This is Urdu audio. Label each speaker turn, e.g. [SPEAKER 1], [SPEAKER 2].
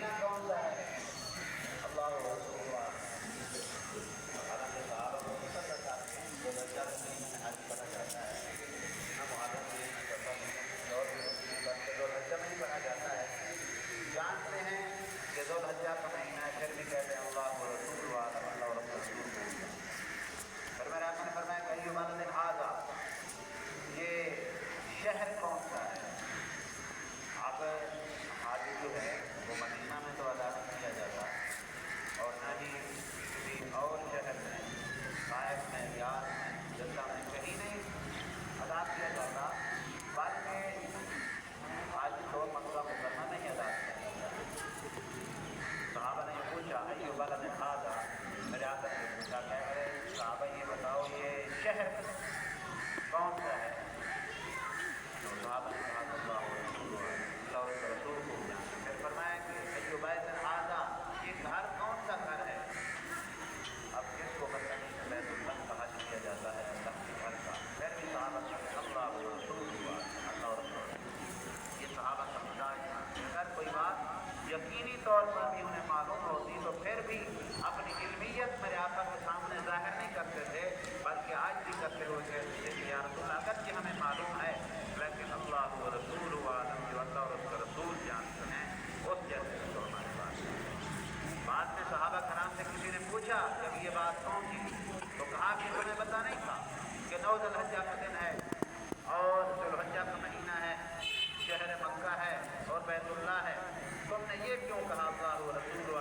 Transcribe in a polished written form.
[SPEAKER 1] مہینہ کون سا ہے؟ اللہ رسول اللہ۔ حالانکہ صحابہ کو بھی پتہ تھا کہ ذوالحجہ کے مہینے میں حج پڑھا جاتا ہے، نہ محرم میں نہ سفر میں، اور بلکہ ذوالحجہ میں ہی پڑھا جاتا ہے۔ جانتے ہیں کہ ذوالحجہ کا مہینہ ہے، پھر بھی کہتے ہیں اللہ رسول عالم، اللہ اور رسول بولتا ہے۔ پھر میرے آقا نے فرمایا کہ ایھا بلد ھذا، یہ شہر کون سا ہے؟ اب حج جو ہے وہ مدینہ میں تو ادا نہیں کیا جاتا، اور نہ ہی کسی اور شہر میں، طائف میں، ریاض میں، جدہ میں، کہیں نہیں ادا کیا جاتا، بلکہ حج تو مکہ مکرمہ میں ہی ادا کیا جاتا ہے۔ صحابہ نے یہ پوچھا ایھا بلد ھذا، میرے آقا نے پوچھا کہ ارے صحابہ یہ بتاؤ یہ شہر کون سا ہے؟ تو صحابہ نے کہا کہ اللہ رسول اللہ اور رسول کو جانتے۔ پھر فرمایا کہ ایھا بیت ھذا، یہ گھر کون سا گھر ہے؟ اب جس کو بتانے سے بیت اللہ کا حج کیا جاتا ہے، اللہ کے گھر کا، پھر بھی صحابہ کہتے اللہ رسول اللہ، اللہ اور رسول۔ یہ صحابہ کا مزاج تھا، اگر کوئی بات یقینی طور پر بھی انہیں معلوم ہوتی تو پھر بھی اپنی علمیت میرے آقا کے سامنے ظاہر نہیں کرتے تھے، بلکہ آج بھی کرتے ہوئے کہتے تھے کہ یا رسول اللہ، اگرچہ ہمیں معلوم ہے لیکن اللہ و رسول عالم، جو اللہ اور اس کا رسول جانتے ہیں، اس جیسے تو ہمارے پاس ہے۔ بعد میں صحابہ کرام سے کسی نے پوچھا جب یہ بات پہنچی تو کہا کہ تمہیں پتہ نہیں تھا کہ 9 ذوالحجہ کا دن ہے اور ذوالحجہ کا مہینہ ہے، شہر مکہ ہے اور بیت اللہ ہے، تم نے یہ کیوں کہا اللہ و رسول